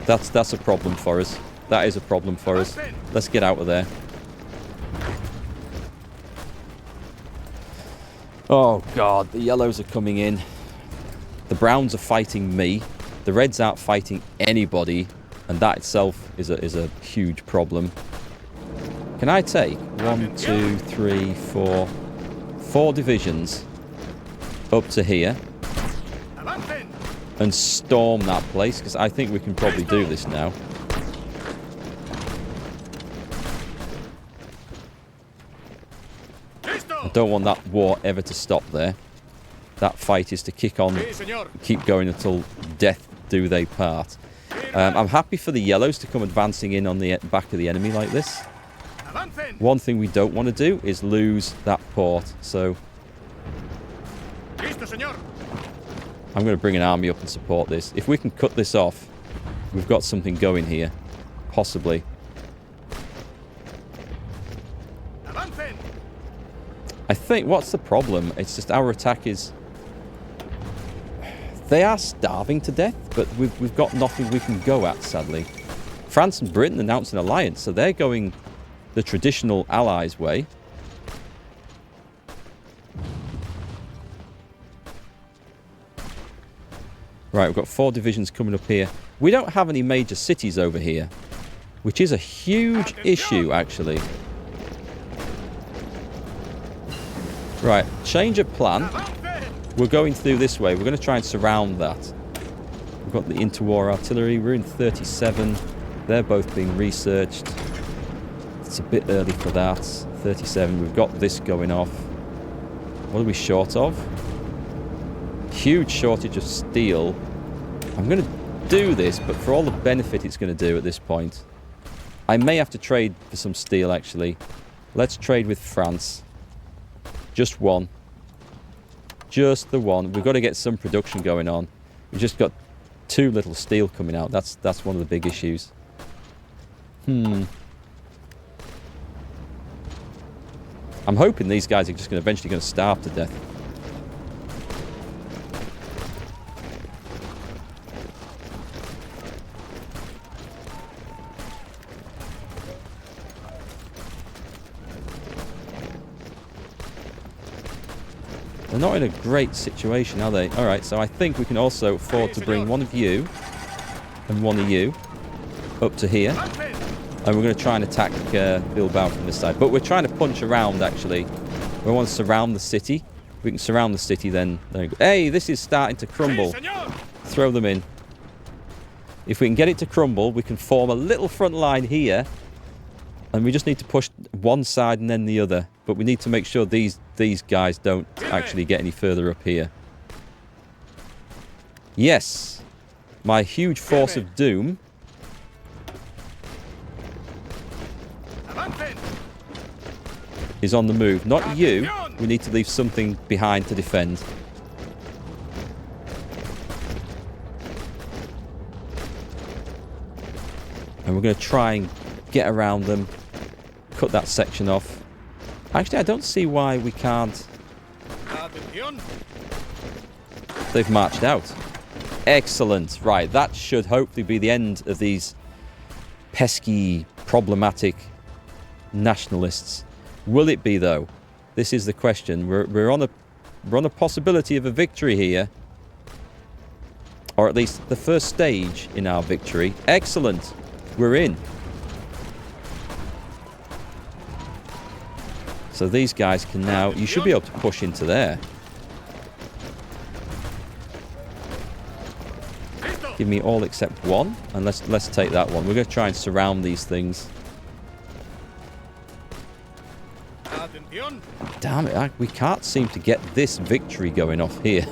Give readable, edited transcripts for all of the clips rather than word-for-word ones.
That's a problem for us. That is a problem for us. Let's get out of there. Oh, God. The yellows are coming in. The browns are fighting me. The reds aren't fighting anybody. And that itself is a huge problem. Can I take 1, 2, 3, 4... 4 divisions up to here and storm that place? Because I think we can probably do this now. I don't want that war ever to stop there. That fight is to kick on, keep going until death do they part. I'm happy for the yellows to come advancing in on the back of the enemy like this. One thing we don't want to do is lose that port, so I'm going to bring an army up and support this. If we can cut this off, we've got something going here. Possibly. I think, what's the problem? It's just our attack is... They are starving to death, but we've got nothing we can go at, sadly. France and Britain announced an alliance, so they're going the traditional allies way. Right, we've got 4 divisions coming up here. We don't have any major cities over here, which is a huge issue, actually. Right, change of plan. We're going through this way. We're going to try and surround that. We've got the interwar artillery. We're in 37. They're both being researched. It's a bit early for that. 37. We've got this going off. What are we short of? Huge shortage of steel. I'm going to do this, but for all the benefit it's going to do at this point, I may have to trade for some steel, actually. Let's trade with France. Just one. Just the one. We've got to get some production going on. We've just got too little steel coming out. That's one of the big issues. I'm hoping these guys are just eventually going to starve to death. They're not in a great situation, are they? Alright, so I think we can also afford to bring one of you and one of you up to here. And we're going to try and attack Bilbao from this side. But we're trying to punch around, actually. We want to surround the city. If we can surround the city, then... Hey, this is starting to crumble. Throw them in. If we can get it to crumble, we can form a little front line here. And we just need to push one side and then the other. But we need to make sure these guys don't actually get any further up here. Yes. My huge force of doom is on the move. Not you. We need to leave something behind to defend. And we're going to try and get around them. Cut that section off. Actually, I don't see why we can't. They've marched out. Excellent. Right, that should hopefully be the end of these pesky, problematic nationalists. Will it be, though? This is the question. We're on a possibility of a victory here. Or at least the first stage in our victory. Excellent. We're in. So these guys can now... You should be able to push into there. Give me all except one. And let's take that one. We're going to try and surround these things. Damn it, we can't seem to get this victory going off here.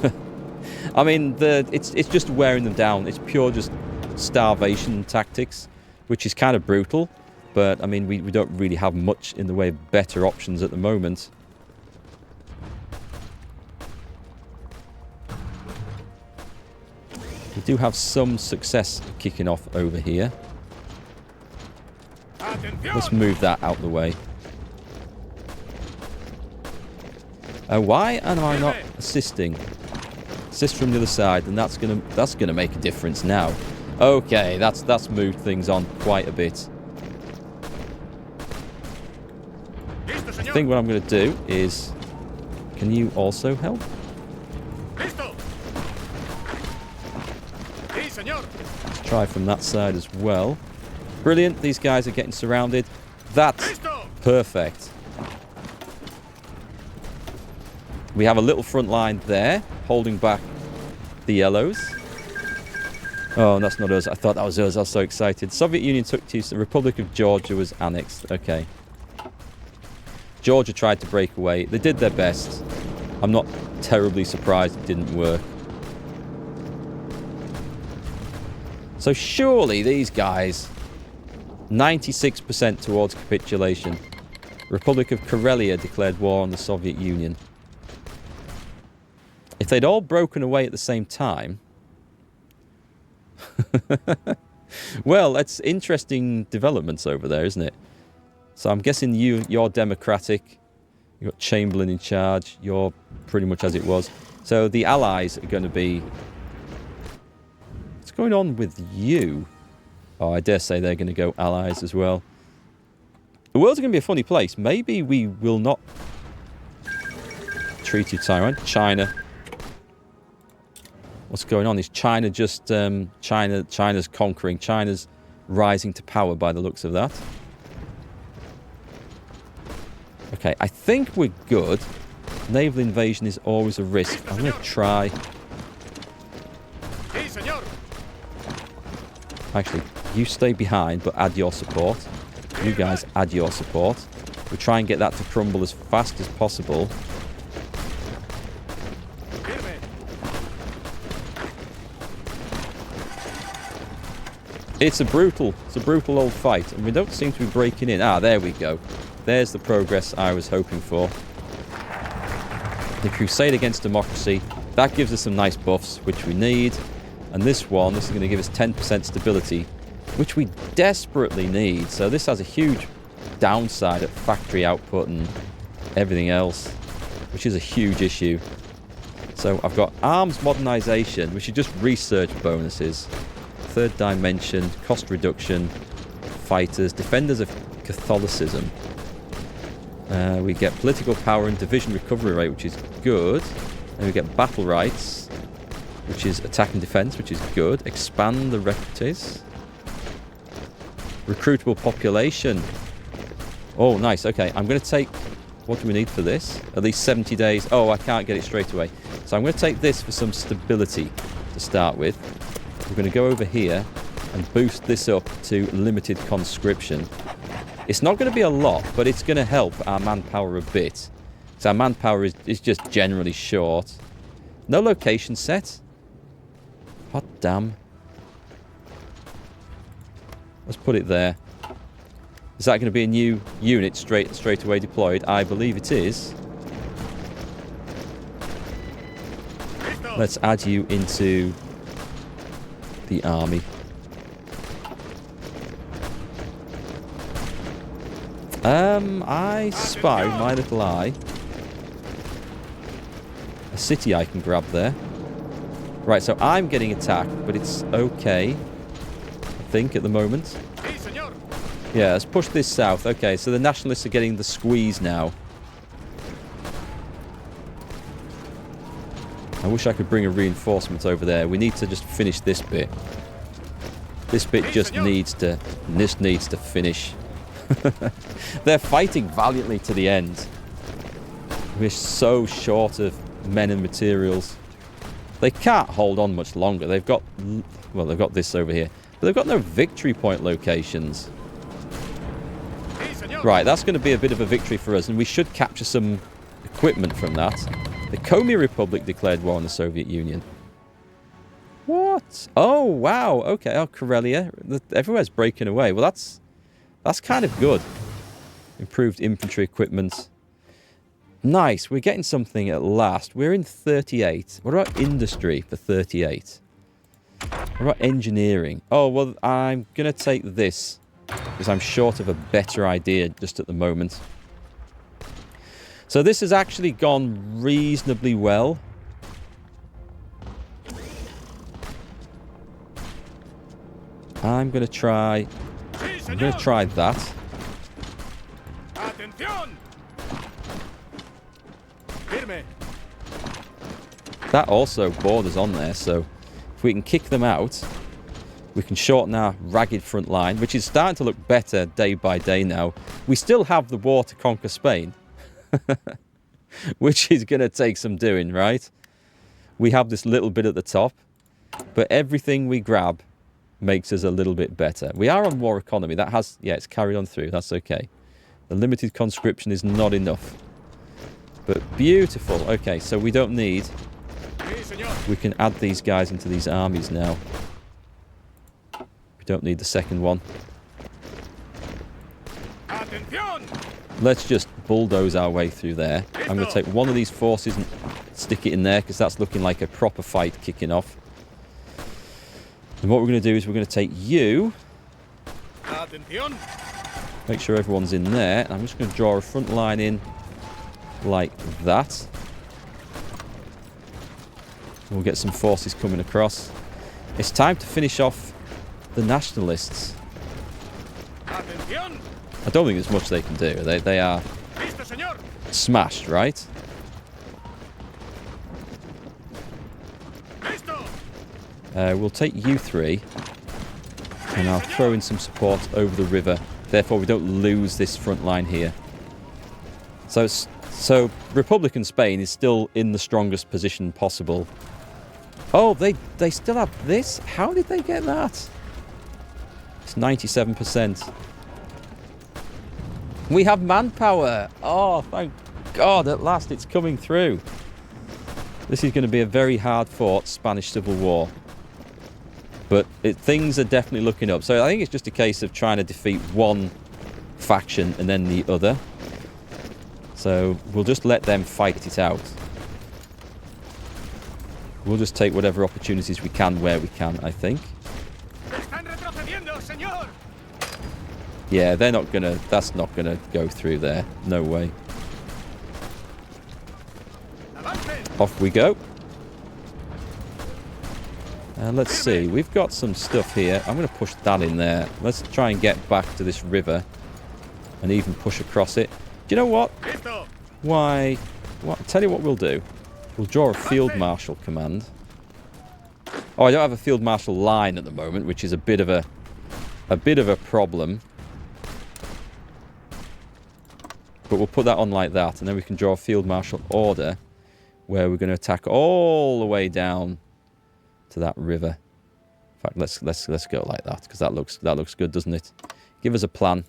I mean, it's just wearing them down. It's pure just starvation tactics, which is kind of brutal. But, I mean, we don't really have much in the way of better options at the moment. We do have some success kicking off over here. Let's move that out of the way. Why am I not assisting? Assist from the other side, and that's gonna make a difference now. Okay, that's moved things on quite a bit. I think what I'm going to do is... Can you also help? Let's try from that side as well. Brilliant. These guys are getting surrounded. That's perfect. We have a little front line there, holding back the yellows. Oh, that's not us. I thought that was us. I was so excited. Soviet Union took to the Republic of Georgia was annexed. Okay. Georgia tried to break away. They did their best. I'm not terribly surprised it didn't work. So surely these guys, 96% towards capitulation. Republic of Karelia declared war on the Soviet Union. If they'd all broken away at the same time... Well, that's interesting developments over there, isn't it? So I'm guessing you're democratic. You've got Chamberlain in charge. You're pretty much as it was. So the Allies are going to be... What's going on with you? Oh, I dare say they're going to go Allies as well. The world's going to be a funny place. Maybe we will not treat you Taiwan. China. What's going on? Is China just... China's conquering. China's rising to power by the looks of that. Okay, I think we're good. Naval invasion is always a risk. I'm going to try... Actually, you stay behind, but add your support. You guys add your support. We'll try and get that to crumble as fast as possible. It's a brutal old fight, and we don't seem to be breaking in. Ah, there we go. There's the progress I was hoping for. The Crusade Against Democracy. That gives us some nice buffs, which we need. And this is going to give us 10% stability, which we desperately need. So this has a huge downside at factory output and everything else, which is a huge issue. So I've got arms modernization, which is just research bonuses. Third dimension, cost reduction, fighters, defenders of Catholicism. We get political power and division recovery rate, which is good. And we get battle rights, which is attack and defense, which is good. Expand the recruters. Recruitable population. Oh, nice. Okay, I'm going to take... What do we need for this? At least 70 days. Oh, I can't get it straight away. So I'm going to take this for some stability to start with. We're going to go over here and boost this up to limited conscription. It's not going to be a lot, but it's going to help our manpower a bit. So our manpower is just generally short. No location set. Hot damn. Let's put it there. Is that going to be a new unit straight away deployed? I believe it is. Let's add you into the army. I spy with my little eye a city I can grab there. Right, so I'm getting attacked, but it's okay, I think, at the moment. Yeah, let's push this south. Okay, so the nationalists are getting the squeeze now. I wish I could bring a reinforcement over there. We need to just finish this bit. This bit just needs to finish. They're fighting valiantly to the end. We're so short of men and materials. They can't hold on much longer. They've got this over here, but they've got no victory point locations. Right, that's going to be a bit of a victory for us, and we should capture some equipment from that. The Komi Republic declared war on the Soviet Union. What? Oh, wow. Okay. Oh, Karelia. Everywhere's breaking away. Well, that's kind of good. Improved infantry equipment. Nice. We're getting something at last. We're in 38. What about industry for 38? What about engineering? Oh, well, I'm going to take this because I'm short of a better idea just at the moment. So this has actually gone reasonably well. I'm going to try that. That also borders on there, so if we can kick them out, we can shorten our ragged front line, which is starting to look better day by day now. We still have the war to conquer Spain, which is going to take some doing, right? We have this little bit at the top, but everything we grab makes us a little bit better. We are on war economy. That has, yeah, it's carried on through. That's okay. The limited conscription is not enough. But beautiful. Okay, so we don't need... We can add these guys into these armies now. We don't need the second one. Let's just bulldoze our way through there. I'm going to take one of these forces and stick it in there, because that's looking like a proper fight kicking off. And what we're going to do is we're going to take you. Make sure everyone's in there. I'm just going to draw a front line in like that. We'll get some forces coming across. It's time to finish off the nationalists. I don't think there's much they can do. They are smashed, right? We'll take you three, and I'll throw in some support over the river. Therefore, we don't lose this front line here. So Republican Spain is still in the strongest position possible. Oh, they still have this? How did they get that? It's 97%. We have manpower. Oh, thank God, at last it's coming through. This is going to be a very hard-fought Spanish Civil War. But things are definitely looking up. So I think it's just a case of trying to defeat one faction and then the other. So we'll just let them fight it out. We'll just take whatever opportunities we can where we can, I think. Yeah, they're not gonna... That's not gonna go through there. No way. Off we go. Let's see. We've got some stuff here. I'm going to push that in there. Let's try and get back to this river and even push across it. Do you know what? Why? Tell you what we'll do. We'll draw a field marshal command. Oh, I don't have a field marshal line at the moment, which is a bit of a problem. But we'll put that on like that, and then we can draw a field marshal order where we're going to attack all the way down to that river. In fact, let's go like that, because that looks good, doesn't it? Give us a plan.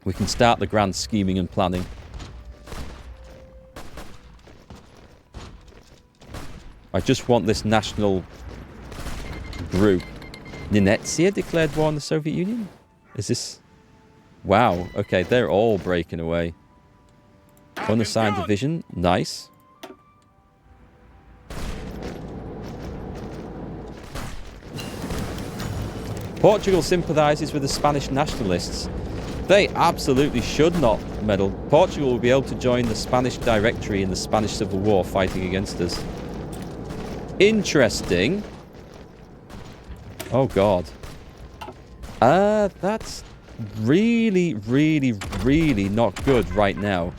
We can start the grand scheming and planning. I just want this national group. Nenetsia declared war on the Soviet Union? Is this... Wow, okay, they're all breaking away. Unassigned division, nice. Portugal sympathises with the Spanish nationalists. They absolutely should not meddle. Portugal will be able to join the Spanish Directory in the Spanish Civil War fighting against us. Interesting. Oh, God. That's really, really, really not good right now.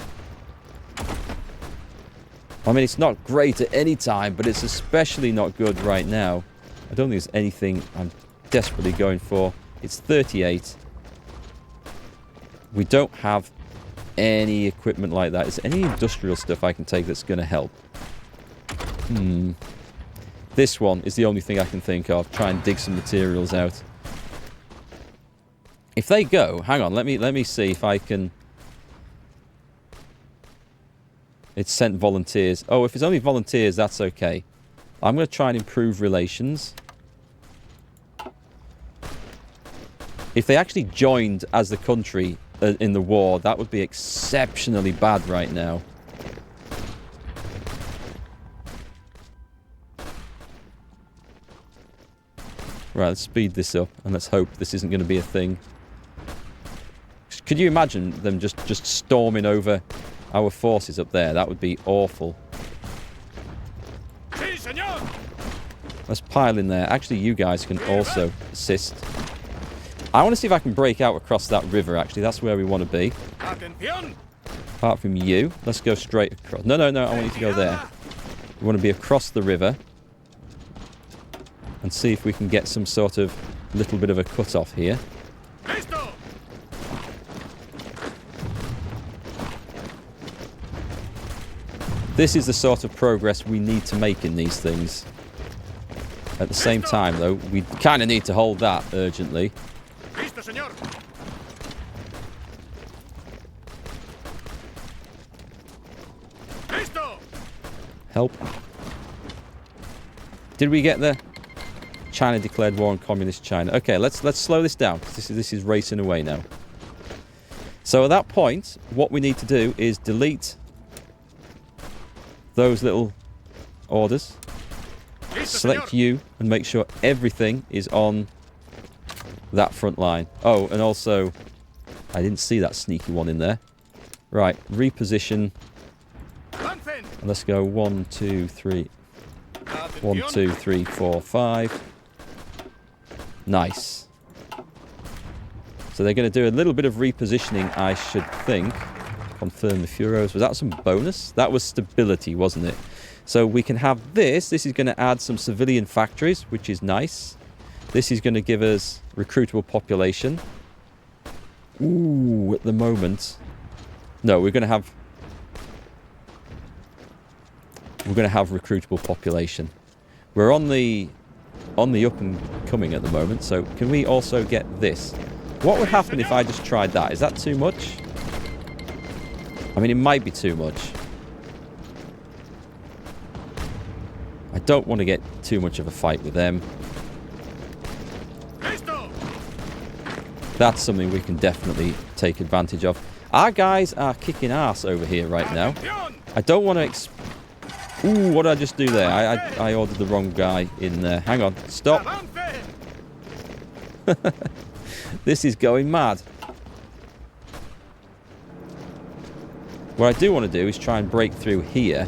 I mean, it's not great at any time, but it's especially not good right now. I don't think there's anything I'm desperately going for. It's 38. We don't have any equipment like that. Is there any industrial stuff I can take that's going to help? This one is the only thing I can think of. Try and dig some materials out. If they go, hang on, let me see if I can. It's sent volunteers. Oh, if it's only volunteers, that's okay. I'm going to try and improve relations. If they actually joined as the country in the war, that would be exceptionally bad right now. Right, let's speed this up and let's hope this isn't going to be a thing. Could you imagine them just storming over our forces up there? That would be awful. Let's pile in there. Actually, you guys can also assist. I want to see if I can break out across that river, actually. That's where we want to be. Apart from you. Let's go straight across. No, no, no. I want you to go there. We want to be across the river. And see if we can get some sort of little bit of a cut-off here. This is the sort of progress we need to make in these things. At the same time, though, we kind of need to hold that urgently. Help. Did we get there? China declared war on communist China. Okay, let's slow this down. This is racing away now. So at that point, what we need to do is delete those little orders. Select you and make sure everything is on that front line. Oh, and also, I didn't see that sneaky one in there. Right, reposition. And let's go 1, 2, 3. 1, 2, 3, 4, 5. Nice. So they're going to do a little bit of repositioning, I should think. Confirm the Furos. Was that some bonus? That was stability, wasn't it? So we can have this. This is going to add some civilian factories, which is nice. This is going to give us recruitable population. Ooh, at the moment. No, we're going to have recruitable population. We're on the up and coming at the moment. So can we also get this? What would happen if I just tried that? Is that too much? I mean, it might be too much. I don't want to get too much of a fight with them. That's something we can definitely take advantage of. Our guys are kicking ass over here right now. I don't want to... Ooh, what did I just do there? I ordered the wrong guy in there. Hang on. Stop. This is going mad. What I do want to do is try and break through here.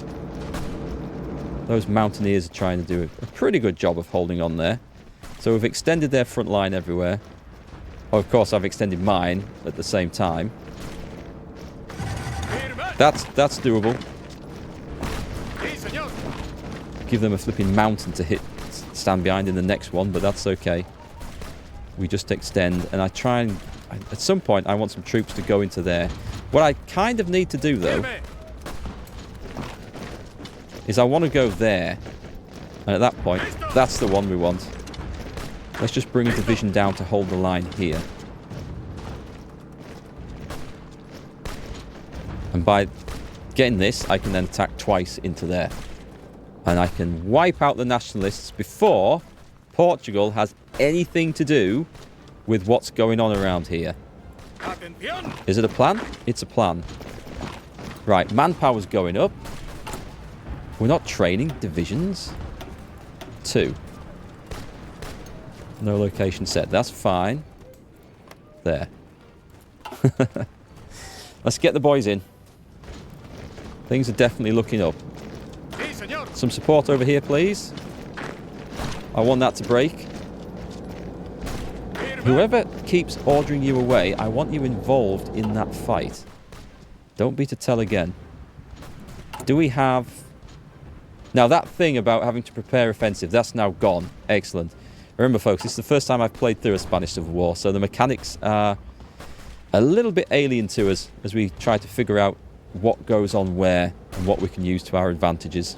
Those mountaineers are trying to do a pretty good job of holding on there. So we've extended their front line everywhere. Oh, of course, I've extended mine at the same time. That's doable. Give them a flipping mountain to stand behind in the next one, but that's okay. We just extend, and I try and... At some point, I want some troops to go into there. What I kind of need to do, though, is I want to go there. And at that point, that's the one we want. Let's just bring a division down to hold the line here. And by getting this, I can then attack twice into there. And I can wipe out the nationalists before Portugal has anything to do with what's going on around here. Is it a plan? It's a plan. Right, manpower's going up. We're not training divisions. 2. No location set. That's fine. There. Let's get the boys in. Things are definitely looking up. Some support over here, please. I want that to break. Whoever keeps ordering you away, I want you involved in that fight. Don't be to tell again. Do we have... Now, that thing about having to prepare offensive, that's now gone. Excellent. Remember, folks, this is the first time I've played through a Spanish Civil War, so the mechanics are a little bit alien to us as we try to figure out what goes on where and what we can use to our advantages.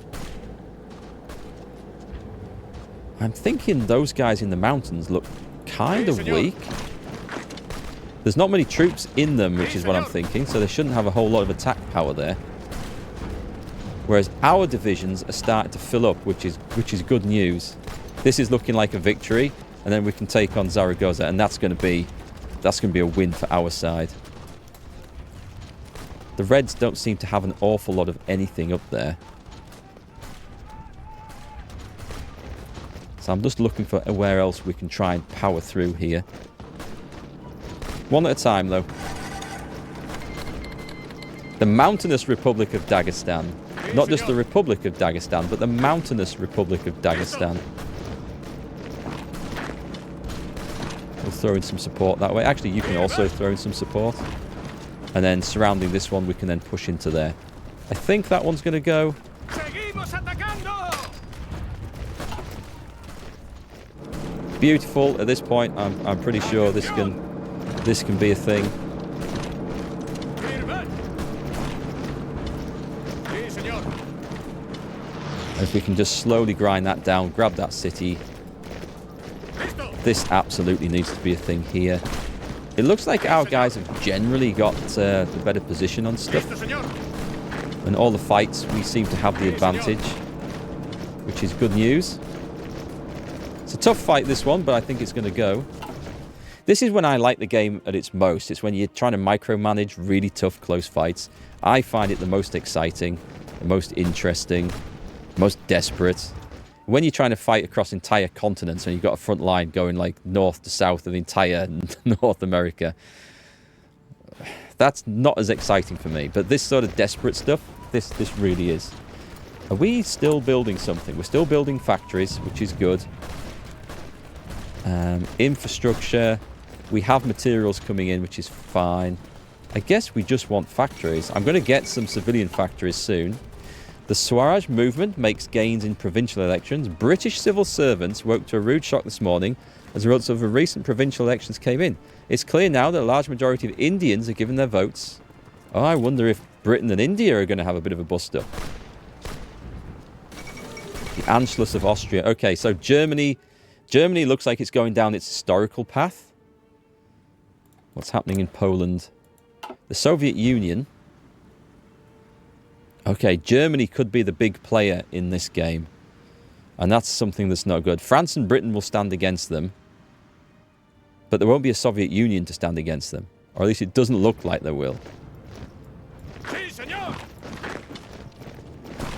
I'm thinking those guys in the mountains look kind of weak. There's not many troops in them, which is what I'm thinking, so they shouldn't have a whole lot of attack power there. Whereas our divisions are starting to fill up, which is good news. This is looking like a victory, and then we can take on Zaragoza, and that's going to be a win for our side. The Reds don't seem to have an awful lot of anything up there. So I'm just looking for where else we can try and power through here. One at a time, though. The Mountainous Republic of Dagestan. Not just the Republic of Dagestan, but the Mountainous Republic of Dagestan. We'll throw in some support that way. Actually, you can also throw in some support. And then surrounding this one, we can then push into there. I think that one's going to go. Beautiful. At this point, I'm pretty sure this can be a thing. If we can just slowly grind that down, grab that city. This absolutely needs to be a thing here. It looks like our guys have generally got the better position on stuff. And all the fights, we seem to have the advantage, which is good news. It's a tough fight, this one, but I think it's going to go. This is when I like the game at its most. It's when you're trying to micromanage really tough, close fights. I find it the most exciting, the most interesting, most desperate. When you're trying to fight across entire continents and you've got a front line going like north to south of the entire North America, that's not as exciting for me. But this sort of desperate stuff, this really is. Are we still building something? We're still building factories, which is good. Infrastructure. We have materials coming in, which is fine. I guess we just want factories. I'm going to get some civilian factories soon. The Swaraj movement makes gains in provincial elections. British civil servants woke to a rude shock this morning as a result of the recent provincial elections came in. It's clear now that a large majority of Indians are giving their votes. Oh, I wonder if Britain and India are going to have a bit of a bust-up. The Anschluss of Austria. Okay, so Germany looks like it's going down its historical path. What's happening in Poland? The Soviet Union. Okay, Germany could be the big player in this game. And that's something that's not good. France and Britain will stand against them. But there won't be a Soviet Union to stand against them. Or at least it doesn't look like there will.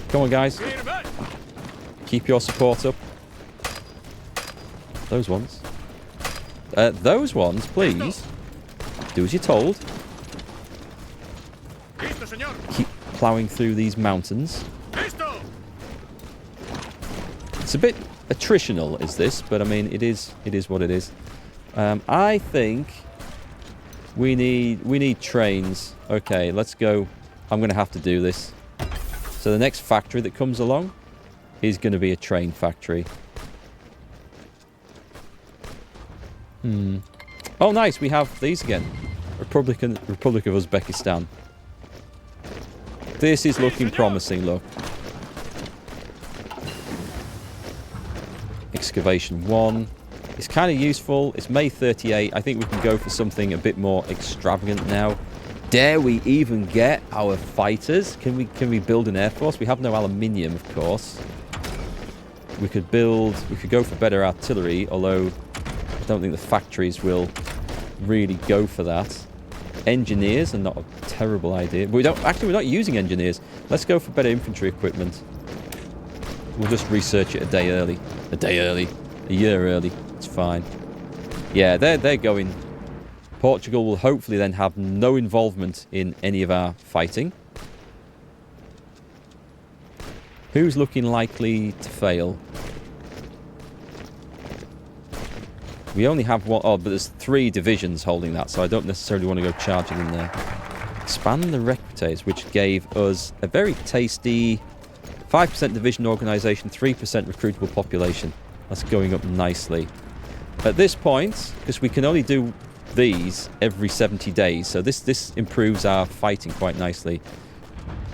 Come on, guys. Keep your support up. Those ones. Those ones, please. Do as you're told. Keep ploughing through these mountains. It's a bit attritional, is this? But I mean, it is what it is. I think we need trains. Okay, let's go. I'm going to have to do this. So the next factory that comes along is going to be a train factory. Oh, nice. We have these again. Republic of Uzbekistan. This is looking promising, look. Excavation 1. It's kind of useful. It's May 38. I think we can go for something a bit more extravagant now. Dare we even get our fighters? Can we build an air force? We have no aluminium, of course. We could go for better artillery, although I don't think the factories will really go for that. Engineers are not a terrible idea. We're not using engineers. Let's go for better infantry equipment. We'll just research it a day early. A year early. It's fine. Yeah, they're going. Portugal will hopefully then have no involvement in any of our fighting. Who's looking likely to fail? We only have one. Oh, but there's 3 divisions holding that, so I don't necessarily want to go charging in there. Expand the recruters, which gave us a very tasty 5% division organisation, 3% recruitable population. That's going up nicely. At this point, because we can only do these every 70 days, so this improves our fighting quite nicely.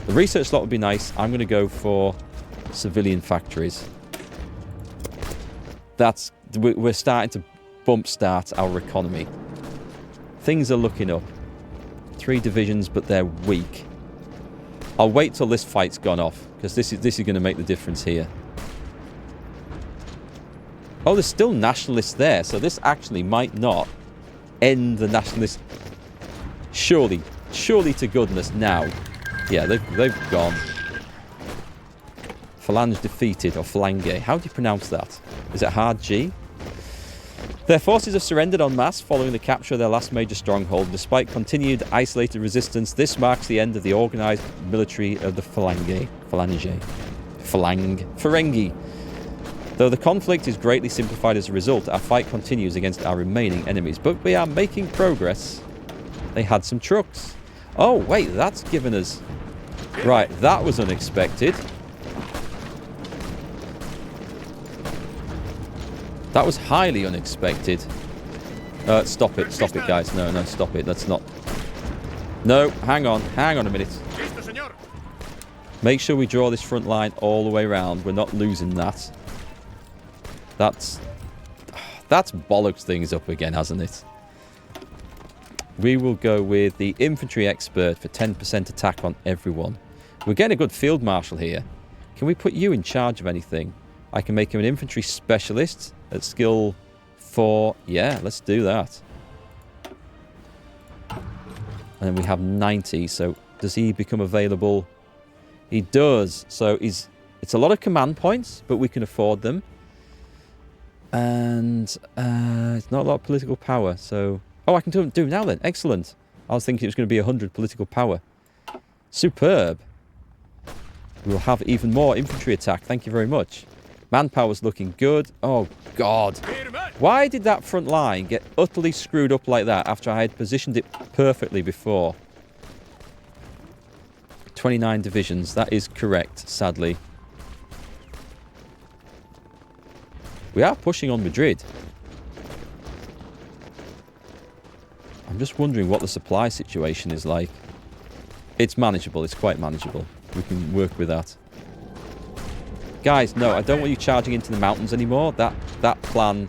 The research slot would be nice. I'm going to go for civilian factories. We're starting to bump start our economy. Things are looking up. 3 divisions, but they're weak. I'll wait till this fight's gone off, because this is going to make the difference here. Oh, there's still nationalists there, so this actually might not end the nationalist. Surely to goodness now. Yeah, they've gone. Phalange defeated, or Phalange. How do you pronounce that? Is it hard G? Their forces have surrendered en masse following the capture of their last major stronghold. Despite continued isolated resistance, this marks the end of the organised military of the Ferengi. Though the conflict is greatly simplified as a result, our fight continues against our remaining enemies. But we are making progress. They had some trucks. Oh, wait, that's given us... Right, that was unexpected. That was highly unexpected. Stop it, guys. No, stop it. That's not... No, hang on a minute. Make sure we draw this front line all the way around. We're not losing that. That's bollocks things up again, hasn't it? We will go with the infantry expert for 10% attack on everyone. We're getting a good field marshal here. Can we put you in charge of anything? I can make him an infantry specialist at skill 4. Yeah, let's do that. And then we have 90. So does he become available? He does. So it's a lot of command points, but we can afford them. And it's not a lot of political power. So, oh, I can do now then. Excellent. I was thinking it was going to be 100 political power. Superb. We'll have even more infantry attack. Thank you very much. Manpower's looking good. Oh, God. Why did that front line get utterly screwed up like that after I had positioned it perfectly before? 29 divisions. That is correct, sadly. We are pushing on Madrid. I'm just wondering what the supply situation is like. It's manageable. It's quite manageable. We can work with that. Guys, no, I don't want you charging into the mountains anymore. That plan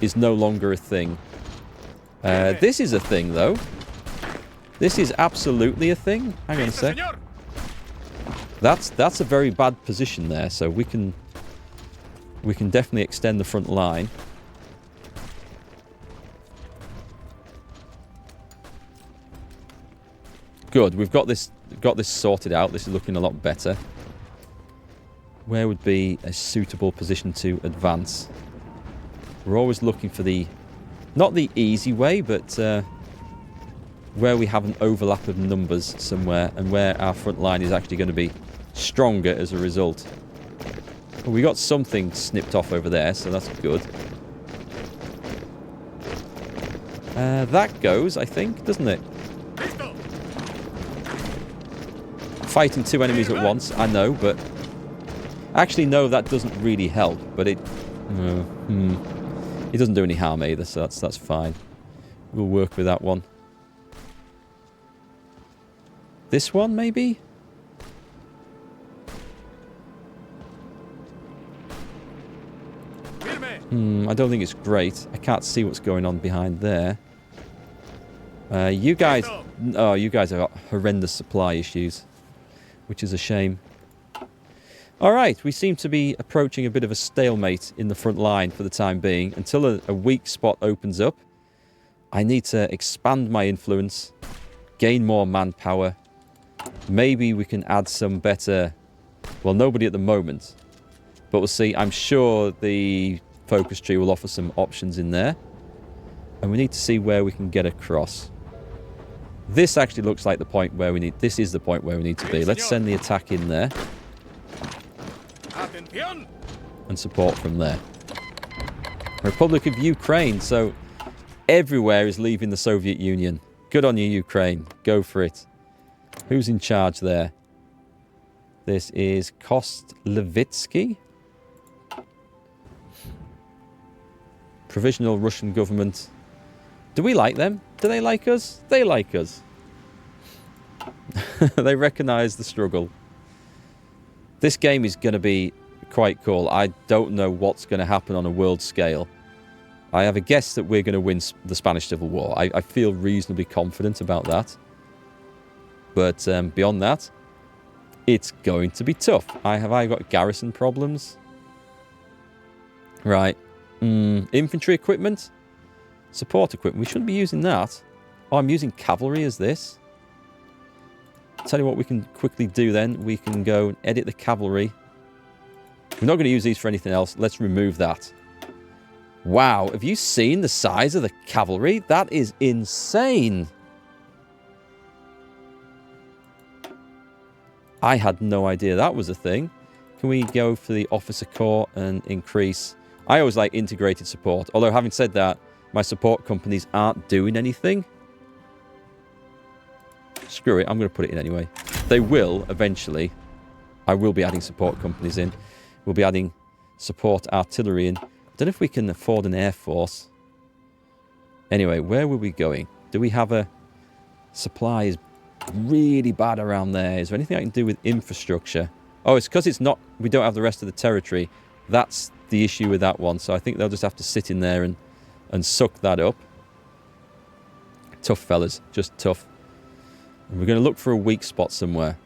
is no longer a thing. This is a thing, though. This is absolutely a thing. Hang on a sec. That's a very bad position there, so we can definitely extend the front line. Good, we've got this sorted out. This is looking a lot better. Where would be a suitable position to advance? We're always looking for not the easy way, but where we have an overlap of numbers somewhere and where our front line is actually going to be stronger as a result. Well, we got something snipped off over there, so that's good. That goes, I think, doesn't it? Fighting two enemies at once, I know, but... Actually, no, that doesn't really help, but it... It doesn't do any harm either, so that's fine. We'll work with that one. This one, maybe? I don't think it's great. I can't see what's going on behind there. You guys... Oh, you guys have got horrendous supply issues, which is a shame. Alright, we seem to be approaching a bit of a stalemate in the front line for the time being. Until a weak spot opens up, I need to expand my influence, gain more manpower. Maybe we can add some better... Well, nobody at the moment, but we'll see. I'm sure the focus tree will offer some options in there. And we need to see where we can get across. This actually looks like the point where we need... This is the point where we need to be. Let's send the attack in there. And support from there. Republic of Ukraine. So everywhere is leaving the Soviet Union. Good on you, Ukraine. Go for it. Who's in charge there? This is Kostlevitsky. Provisional Russian government. Do we like them? Do they like us? They like us. They recognise the struggle. This game is going to be quite cool. I don't know what's going to happen on a world scale. I have a guess that we're going to win the Spanish Civil War. I feel reasonably confident about that. But beyond that, it's going to be tough. Have I got garrison problems? Right. Infantry equipment? Support equipment. We shouldn't be using that. Oh, I'm using cavalry as this. Tell you what we can quickly do then. We can go and edit the cavalry. We're not going to use these for anything else. Let's remove that. Wow, have you seen the size of the cavalry? That is insane. I had no idea that was a thing. Can we go for the officer corps and increase... I always like integrated support. Although, having said that, my support companies aren't doing anything. Screw it, I'm going to put it in anyway. They will, eventually. I will be adding support companies in. We'll be adding support artillery in. I don't know if we can afford an air force. Anyway, where were we going? Do we have a... Supply is really bad around there. Is there anything I can do with infrastructure? Oh, it's because it's not... We don't have the rest of the territory. That's the issue with that one. So I think they'll just have to sit in there and suck that up. Tough fellas. Just tough. And we're going to look for a weak spot somewhere.